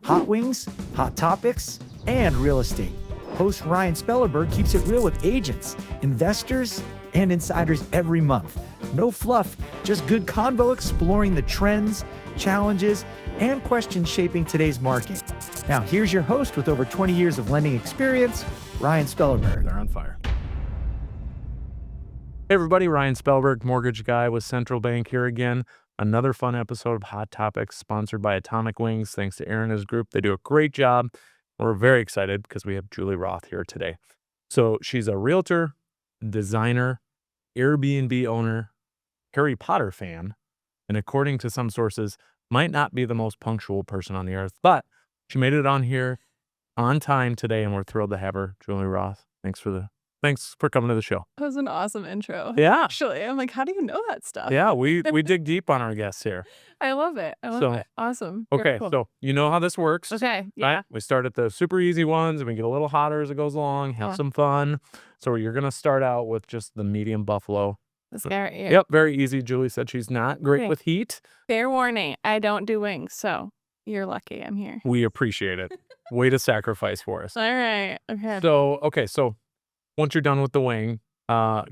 hot wings, hot topics, and real estate. Host Ryan Spellerberg keeps it real with agents, investors, and insiders every month. No fluff, just good convo exploring the trends, challenges, and questions shaping today's market. Now, here's your host with over 20 years of lending experience, Ryan Spellerberg. They're on fire. Hey everybody, Ryan Spellerberg, mortgage guy with Central Bank here again. Another fun episode of Hot Topics sponsored by Atomic Wings. Thanks to Aaron and his group. They do a great job. We're very excited because we have Julie Roth here today. So she's a realtor, designer, Airbnb owner, Harry Potter fan, and according to some sources, might not be the most punctual person on the earth, but she made it on here on time today, and we're thrilled to have her. Julie Roth, thanks for coming to the show. That was an awesome intro. Yeah. Actually, I'm like, how do you know that stuff? Yeah, we dig deep on our guests here. I love it. I love it. Awesome. Very Okay, cool. so you know how this works. Okay. Yeah. Right? We start at the super easy ones, and we get a little hotter as it goes along, have some fun. So you're going to start out with just the medium buffalo. This guy right here. Yep, very easy. Julie said she's not great with heat. Fair warning, I don't do wings, so you're lucky I'm here. We appreciate it. Way to sacrifice for us. All right. Okay. So once you're done with the wing,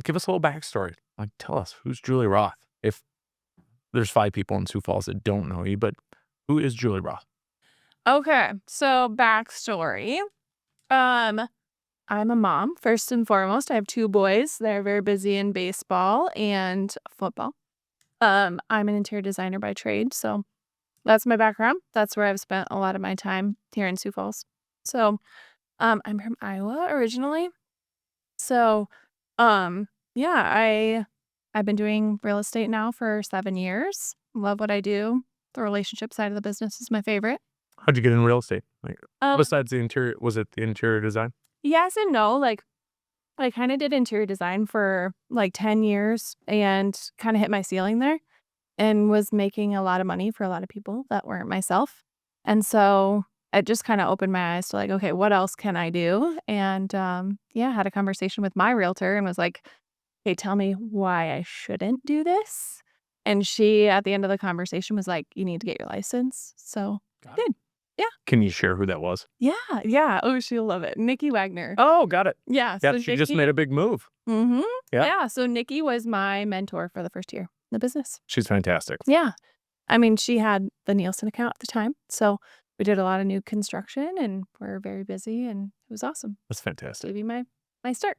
give us a little backstory. Like, tell us, who's Julie Roth? If there's 5 people in Sioux Falls that don't know you, but who is Julie Roth? Okay. So backstory. I'm a mom, first and foremost. I have 2 boys. They're very busy in baseball and football. I'm an interior designer by trade, so that's my background. That's where I've spent a lot of my time here in Sioux Falls. So, I'm from Iowa originally. So, yeah, I've been doing real estate now for 7 years. Love what I do. The relationship side of the business is my favorite. How'd you get in real estate? Like, Um, besides the interior, was it the interior design? Yes and no. Like, I kind of did interior design for like 10 years and kind of hit my ceiling there and was making a lot of money for a lot of people that weren't myself. And so it just kind of opened my eyes to like, okay, what else can I do? And yeah, had a conversation with my realtor and was like, hey, tell me why I shouldn't do this. And she, at the end of the conversation, was like, you need to get your license. So I did. Can you share who that was? Yeah. Oh, she'll love it. Nikki Wagner. Oh, got it. Yeah. Yeah, So she just made a big move. Mm-hmm. Yeah. Yeah. So Nikki was my mentor for the first year in the business. She's fantastic. Yeah. I mean, she had the Nielsen account at the time. So we did a lot of new construction and we're very busy and it was awesome. That's fantastic. Gave me my start.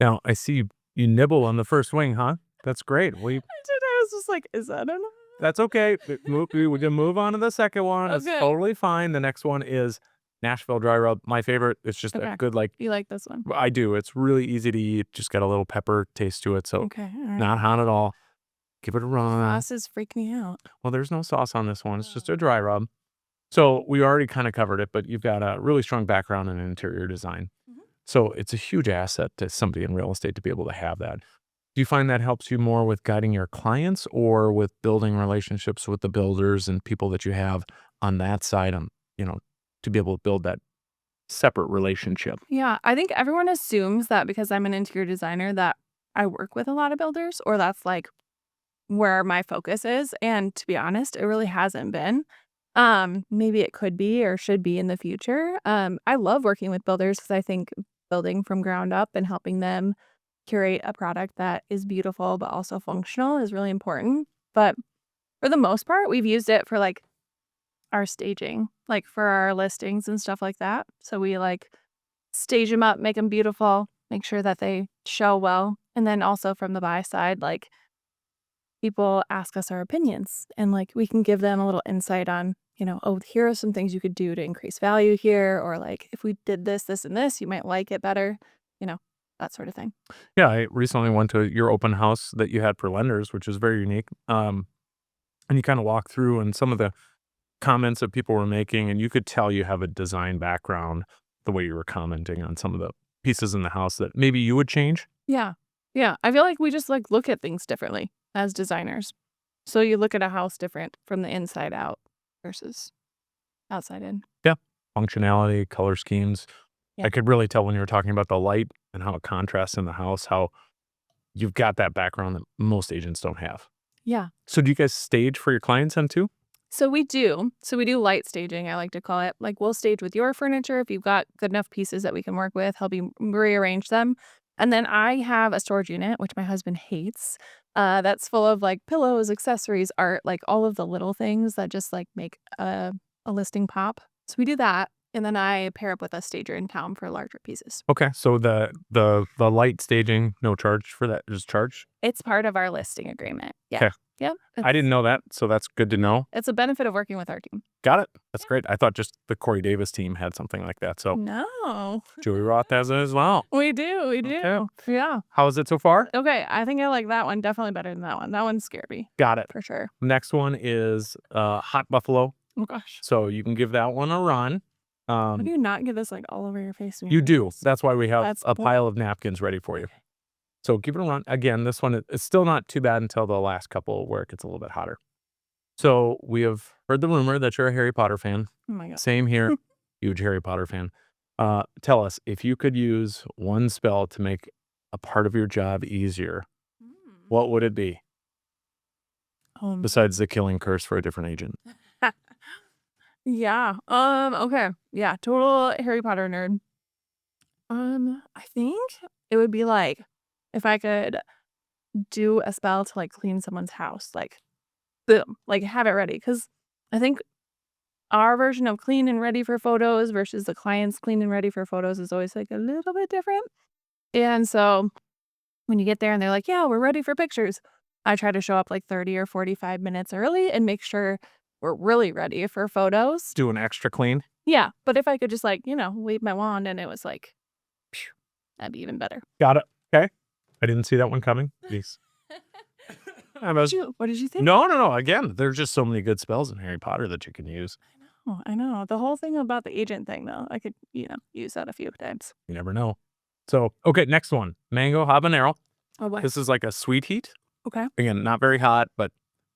Now, I see you nibble on the first wing, huh? That's great. I was just like, is that enough? That's okay. We can move on to the second one. It's Okay. totally fine. The next one is Nashville dry rub. My favorite. It's just Okay. a good, like, You like this one? I do. It's really easy to eat. Just got a little pepper taste to it. So Okay. All right. not hot at all. Give it a run. Sauces freak me out. Well, there's no sauce on this one. It's just a dry rub. So we already kind of covered it, but you've got a really strong background in interior design. Mhm. So it's a huge asset to somebody in real estate to be able to have that. Do you find that helps you more with guiding your clients or with building relationships with the builders and people that you have on that side, to be able to build that separate relationship? Yeah. I think everyone assumes that because I'm an interior designer that I work with a lot of builders or that's like where my focus is. And to be honest, it really hasn't been. Maybe it could be or should be in the future. I love working with builders because I think building from ground up and helping them curate a product that is beautiful but also functional is really important. But for the most part, we've used it for like our staging, like for our listings and stuff like that. So we like stage them up, make them beautiful, make sure that they show well. And then also from the buy side, like people ask us our opinions and like we can give them a little insight on, oh, here are some things you could do to increase value here. Or like if we did this, this, and this, you might like it better, that sort of thing. Yeah, I recently went to your open house that you had for lenders, which was very unique. And you kind of walked through and some of the comments that people were making, and you could tell you have a design background the way you were commenting on some of the pieces in the house that maybe you would change. Yeah. Yeah. I feel like we just like look at things differently as designers. So you look at a house different from the inside out versus outside in. Yeah. Functionality, color schemes. Yeah. I could really tell when you were talking about the light and how it contrasts in the house, how you've got that background that most agents don't have. Yeah. So do you guys stage for your clients then too? So we do. So we do light staging, I like to call it. Like we'll stage with your furniture if you've got good enough pieces that we can work with, help you rearrange them. And then I have a storage unit, which my husband hates. That's full of like pillows, accessories, art, like all of the little things that just like make a listing pop. So we do that. And then I pair up with a stager in town for larger pieces. Okay, so the light staging, no charge for that, just charge? It's part of our listing agreement. Yeah. Okay. Yep. I didn't know that, so that's good to know. It's a benefit of working with our team. Got it. That's great. I thought just the Corey Davis team had something like that. So No. Julie Roth has it as well. We do. We do. Okay. Yeah. How is it so far? Okay. I think I like that one definitely better than that one. That one scared me Got it. for sure. Next one is Hot Buffalo. Oh gosh. So you can give that one a run. How do you not get this like all over your face? You do. That's why we have That's a pile of napkins ready for you. So give it a run. Again, this one is still not too bad until the last couple where it gets a little bit hotter. So we have heard the rumor that you're a Harry Potter fan. Oh my god. Same here. Huge Harry Potter fan. Tell us, if you could use one spell to make a part of your job easier, what would it be? Besides the killing curse for a different agent. Yeah. Okay. Yeah. Total Harry Potter nerd. I think it would be like if I could do a spell to like clean someone's house, like boom, like have it ready. Because I think our version of clean and ready for photos versus the client's clean and ready for photos is always like a little bit different. And so when you get there and they're like, yeah, we're ready for pictures, I try to show up like 30 or 45 minutes early and make sure we're really ready for photos. Do an extra clean. Yeah. But if I could just like, wave my wand and it was like, phew, that'd be even better. Got it. Okay. I didn't see that one coming. Jeez. What did you think? No. Again, there's just so many good spells in Harry Potter that you can use. I know. The whole thing about the agent thing, though, I could, use that a few times. You never know. So, okay, next one. Mango habanero. Oh, boy. This is like a sweet heat. Okay. Again, not very hot, but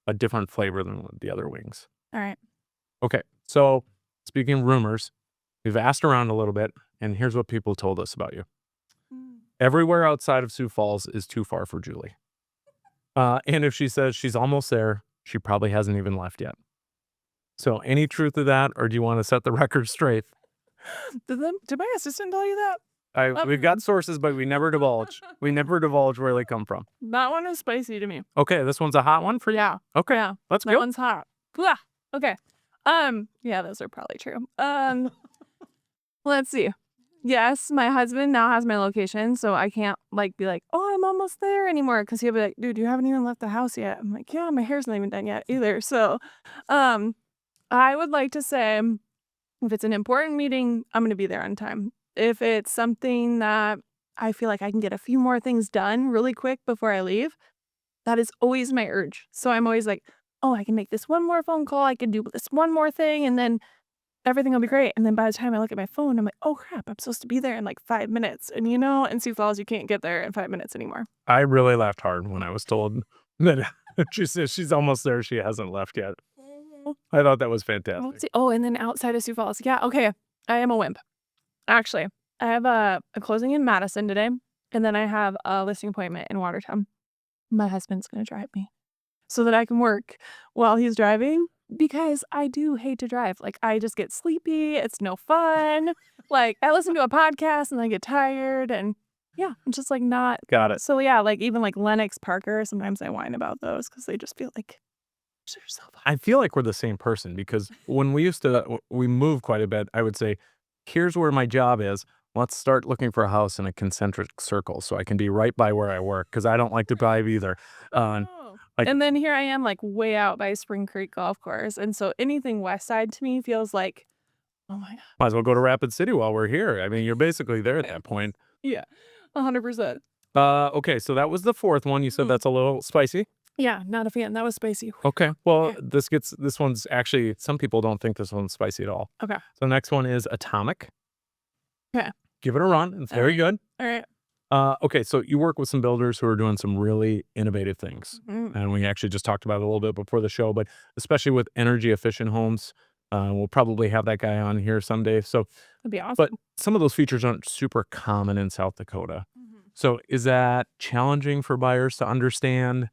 a different flavor than the other wings. All right. Okay, so speaking of rumors, we've asked around a little bit, and here's what people told us about you. Everywhere outside of Sioux Falls is too far for Julie. And if she says she's almost there, she probably hasn't even left yet. So any truth to that, or do you want to set the record straight? Did my assistant tell you that? We've got sources, but we never divulge. We never divulge where they come from. That one is spicy to me. Okay, this one's a hot one for you? Yeah. Okay, Yeah. let's That go. one's hot. Blah. Okay. Yeah, those are probably true. Let's see. Yes, my husband now has my location, so I can't be like, oh, I'm almost there anymore. Because he'll be like, dude, you haven't even left the house yet. I'm like, yeah, my hair's not even done yet either. So, I would like to say, if it's an important meeting, I'm going to be there on time. If it's something that I feel like I can get a few more things done really quick before I leave, that is always my urge. So I'm always like, oh, I can make this one more phone call. I can do this one more thing, and then everything will be great. And then by the time I look at my phone, I'm like, oh crap, I'm supposed to be there in like 5 minutes. And in Sioux Falls, you can't get there in 5 minutes anymore. I really laughed hard when I was told that she says she's almost there. She hasn't left yet. I thought that was fantastic. Oh, and then outside of Sioux Falls. Yeah, okay. I am a wimp. Actually, I have a closing in Madison today, and then I have a listing appointment in Watertown. My husband's going to drive me so that I can work while he's driving, because I do hate to drive. Like, I just get sleepy. It's no fun. Like, I listen to a podcast and I get tired, and yeah, I'm just like not. Got it. So yeah, like even like Lennox Parker, sometimes I whine about those because they just feel like they're so fun. I feel like we're the same person, because when we moved quite a bit, I would say, here's where my job is. Let's start looking for a house in a concentric circle so I can be right by where I work, because I don't like to drive either. And then here I am like way out by Spring Creek Golf Course. And so anything west side to me feels like, oh my God. Might as well go to Rapid City while we're here. I mean, you're basically there at that point. Yeah, 100%. Okay, so that was the fourth one. You said that's a little spicy. Yeah, not a fan. That was spicy. Okay, well, this one's actually, some people don't think this one's spicy at all. Okay. So the next one is Atomic. Okay. Give it a run. It's very good. All right. Okay, so you work with some builders who are doing some really innovative things. And we actually just talked about it a little bit before the show, but especially with energy efficient homes, we'll probably have that guy on here someday. So That'd be awesome. But some of those features aren't super common in South Dakota. So is that challenging for buyers to understand,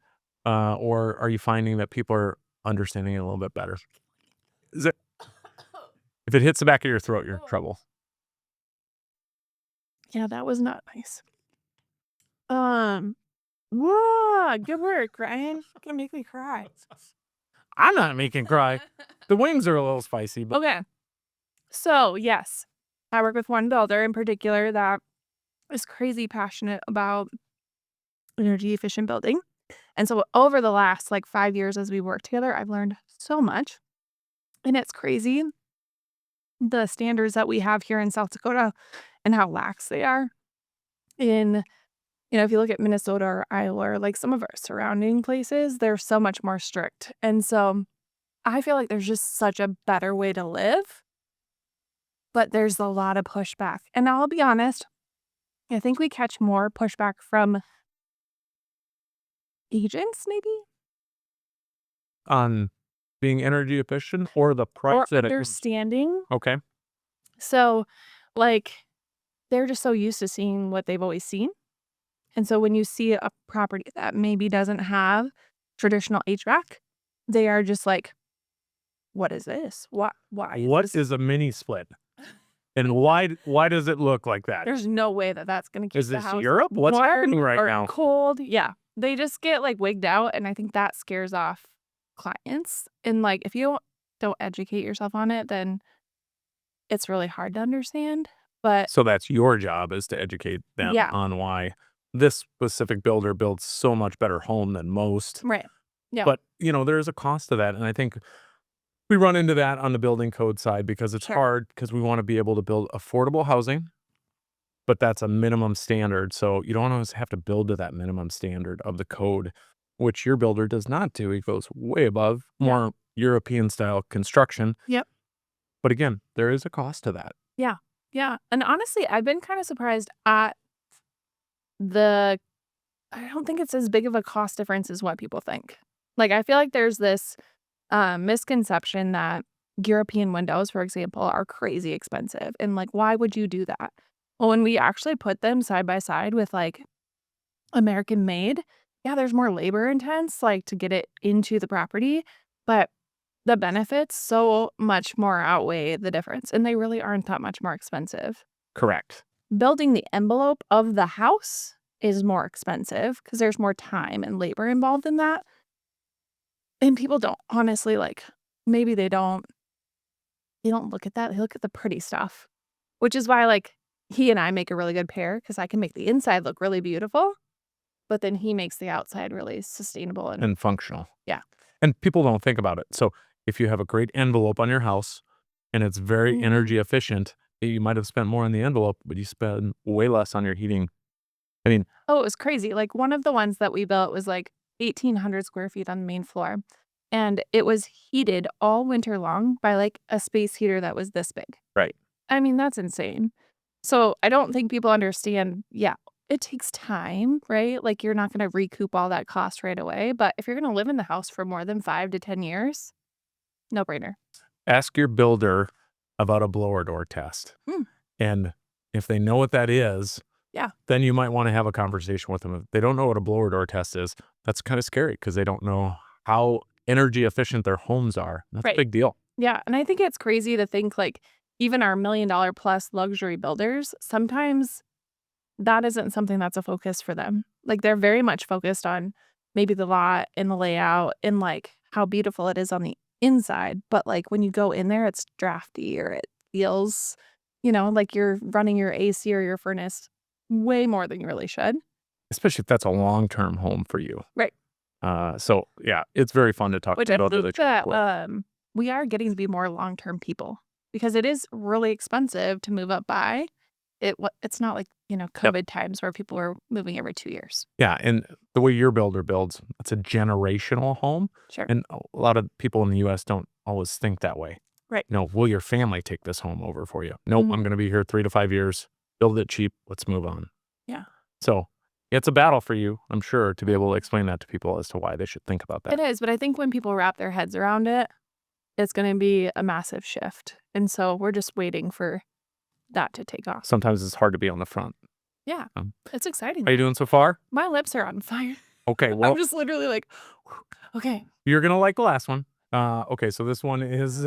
or are you finding that people are understanding it a little bit better? If it hits the back of your throat, you're in trouble. Yeah, that was not nice. Whoa, good work, Ryan. You're gonna make me cry. I'm not making cry. The wings are a little spicy, but Okay. So, yes, I work with one builder in particular that is crazy passionate about energy efficient building. And so over the last 5 years as we work together, I've learned so much. And it's crazy the standards that we have here in South Dakota and how lax they are. In, if you look at Minnesota or Iowa or some of our surrounding places, they're so much more strict. And so I feel like there's just such a better way to live, but there's a lot of pushback. And I'll be honest, I think we catch more pushback from agents maybe on being energy efficient or the or price that understanding. Okay. So they're just so used to seeing what they've always seen. And so when you see a property that maybe doesn't have traditional HVAC, they are just like, what is this? Why What is a mini split? And why does it look like that? There's no way that that's going to keep Is the this house Europe? What's warm happening right or now? cold. Yeah. They just get wigged out, and I think that scares off clients. And if you don't educate yourself on it, then it's really hard to understand. But So that's your job, is to educate them yeah, on why this specific builder builds so much better home than most. right. Yeah. But, there's a cost to that. And I think we run into that on the building code side because it's Sure. hard because we want to be able to build affordable housing, but that's a minimum standard. So you don't always have to build to that minimum standard of the code, which your builder does not do. He goes way above, more European style construction. Yep. But again, there is a cost to that. Yeah. Yeah. And honestly, I've been kind of surprised at I don't think it's as big of a cost difference as what people think. I feel like there's this misconception that European windows, for example, are crazy expensive. And why would you do that? Well, when we actually put them side by side with American made, yeah, there's more labor intense, to get it into the property, but the benefits so much more outweigh the difference. And they really aren't that much more expensive. Correct. Building the envelope of the house is more expensive because there's more time and labor involved in that. And people don't honestly maybe they don't look at that. They look at the pretty stuff, which is why he and I make a really good pair because I can make the inside look really beautiful, but then he makes the outside really sustainable and functional. Yeah. And people don't think about it. So if you have a great envelope on your house and it's very energy efficient, you might have spent more on the envelope, but you spend way less on your heating. It was crazy. One of the ones that we built was 1,800 square feet on the main floor. And it was heated all winter long by a space heater that was this big. Right. I mean, that's insane. So I don't think people understand, it takes time, right? You're not going to recoup all that cost right away. But if you're going to live in the house for more than 5 to 10 years, no brainer. Ask your builder about a blower door test. And if they know what that is, then you might want to have a conversation with them. If they don't know what a blower door test is, that's kind of scary because they don't know how energy efficient their homes are. That's a big deal. Yeah. And I think it's crazy to think even our $1 million plus luxury builders, sometimes that isn't something that's a focus for them. They're very much focused on maybe the lot and the layout and how beautiful it is on the inside. But when you go in there, it's drafty or it feels, you're running your AC or your furnace way more than you really should. Especially if that's a long-term home for you. Right. So yeah, it's very fun to talk Which to I builders. think that we are getting to be more long-term people because it is really expensive to move up by. It's not COVID times where people are moving every 2 years. Yeah, and the way your builder builds, it's a generational home. Sure. And a lot of people in the U.S. don't always think that way. Right. Will your family take this home over for you? Nope, I'm going to be here 3 to 5 years. Build it cheap. Let's move on. Yeah. So it's a battle for you, I'm sure, to be able to explain that to people as to why they should think about that. It is, but I think when people wrap their heads around it, it's going to be a massive shift. And so we're just waiting for that to take off. Sometimes it's hard to be on the front. Yeah. It's exciting. How are you doing so far? My lips are on fire. Okay, well, I'm just literally okay. You're going to like the last one. Okay, so this one is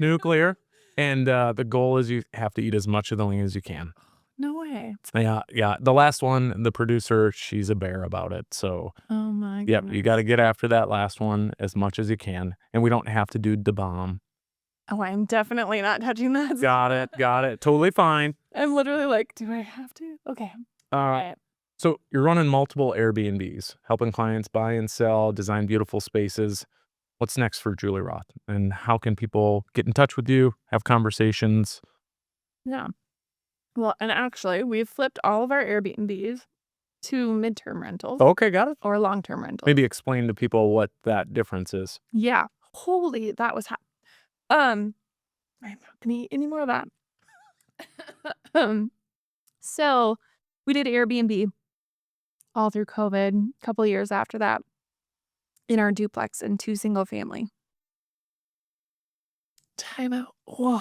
nuclear, and the goal is you have to eat as much of the lean as you can. No way. Yeah. The last one, the producer, she's a bear about it. So, Oh my yep, you got to goodness. get after that last one as much as you can, and we don't have to do the bomb. Oh, I'm definitely not touching that. Got it. Totally fine. I'm literally like, do I have to? Okay. All right. So you're running multiple Airbnbs, helping clients buy and sell, design beautiful spaces. What's next for Julie Roth, and how can people get in touch with you, have conversations? Yeah. Well, and actually, we've flipped all of our Airbnbs to midterm rentals Okay, got it. or long-term rentals. Maybe explain to people what that difference is. Yeah. Holy, that was I'm not gonna eat any more of that. So we did Airbnb all through COVID, a couple years after that, in our duplex and 2 single family. Time out. Whoa.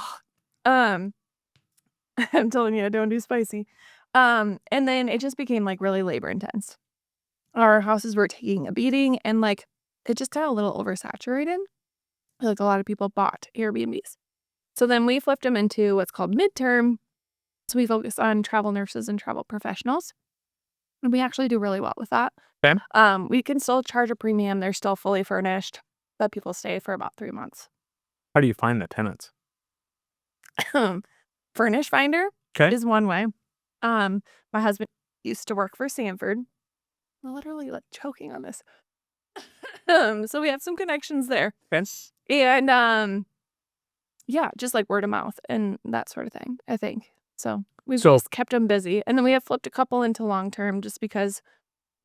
I'm telling you, I don't do spicy. And then it just became like really labor intense. Our houses were taking a beating and like it just got a little oversaturated. Like a lot of people bought Airbnbs. So then we flipped them into what's called midterm. So we focus on travel nurses and travel professionals. And we actually do really well with that. Okay. We can still charge a premium. They're still fully furnished, but people stay for about 3 months. How do you find the tenants? Furnished Finder Okay. is one way. My husband used to work for Sanford. I'm literally like choking on this. So we have some connections there. Fence. And yeah, just like word of mouth and that sort of thing, I think. So we've So- just kept them busy. And then we have flipped a couple into long term just because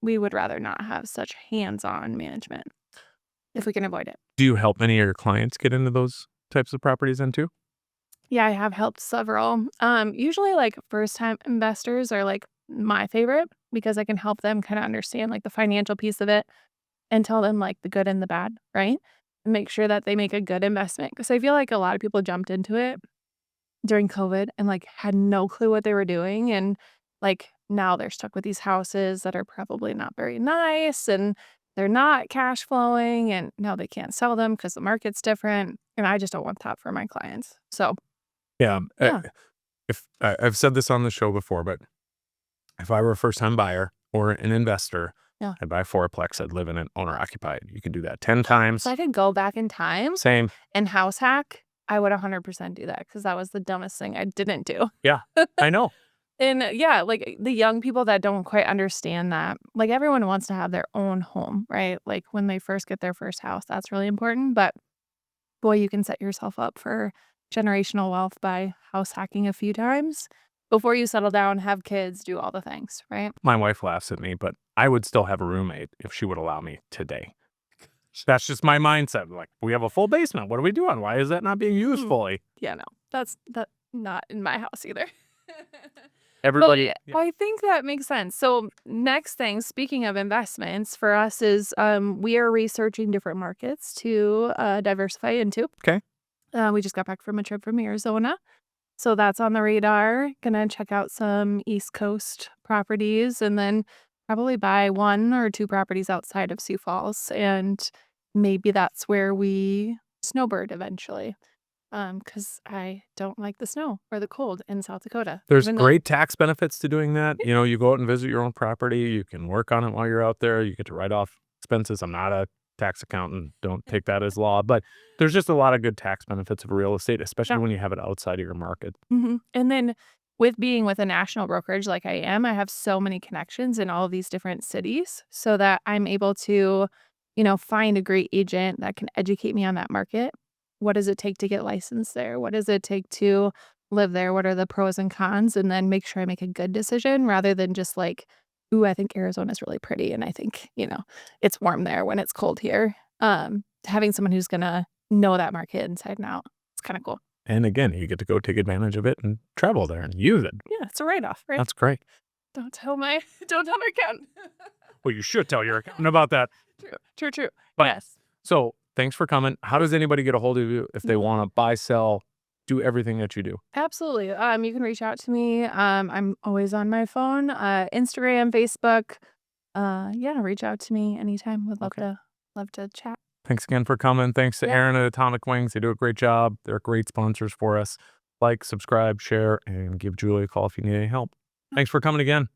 we would rather not have such hands-on management if we can avoid it. Do you help any of your clients get into those types of properties then too? Yeah, I have helped several. Usually like first-time investors are like my favorite because I can help them kind of understand like the financial piece of it and tell them like the good and the bad, right? And make sure that they make a good investment. Because I feel like a lot of people jumped into it during COVID and like had no clue what they were doing. And like now they're stuck with these houses that are probably not very nice and they're not cash flowing and now they can't sell them because the market's different. And I just don't want that for my clients. So Yeah. Yeah. If I've said this on the show before, but if I were a first-time buyer or an investor, Yeah. I'd buy a fourplex. I'd live in it, owner-occupied. You can do that 10 times. if I could go back in time Same. and house hack, I would 100% do that because that was the dumbest thing I didn't do. Yeah, I know. And yeah, like the young people that don't quite understand that, like everyone wants to have their own home, right? Like when they first get their first house, that's really important. But boy, you can set yourself up for generational wealth by house hacking a few times before you settle down, have kids, do all the things, right? My wife laughs at me, but I would still have a roommate if she would allow me today. That's just my mindset. Like, we have a full basement. What are we doing? Why is that not being used fully? Yeah, no, that's not in my house either. Everybody. But I think that makes sense. So next thing, speaking of investments, for us is we are researching different markets to diversify into. Okay. We just got back from a trip from Arizona. So that's on the radar. Gonna check out some East Coast properties and then probably buy 1 or 2 properties outside of Sioux Falls. And maybe that's where we snowbird eventually. Because I don't like the snow or the cold in South Dakota. There's even though- great tax benefits to doing that. You know, you go out and visit your own property. You can work on it while you're out there. You get to write off expenses. I'm not a tax accountant. Don't take that as law. But there's just a lot of good tax benefits of real estate, especially Yeah. when you have it outside of your market. And then with being with a national brokerage like I am, I have so many connections in all of these different cities so that I'm able to, find a great agent that can educate me on that market. What does it take to get licensed there? What does it take to live there? What are the pros and cons? And then make sure I make a good decision rather than just like, ooh, I think Arizona's really pretty. And I think, it's warm there when it's cold here. Having someone who's going to know that market inside and out. It's kind of cool. And again, you get to go take advantage of it and travel there and use it. Yeah, it's a write-off, right? That's great. Don't tell my accountant. Well, you should tell your accountant about that. True. But- Yes. So thanks for coming. How does anybody get a hold of you if they want to buy, sell, do everything that you do? Absolutely. You can reach out to me. I'm always on my phone, Instagram, Facebook. Yeah, reach out to me anytime. Would love Okay. to chat. Thanks again for coming. Thanks to Yeah. Aaron at Atomic Wings. They do a great job. They're great sponsors for us. Like, subscribe, share, and give Julie a call if you need any help. Thanks for coming again.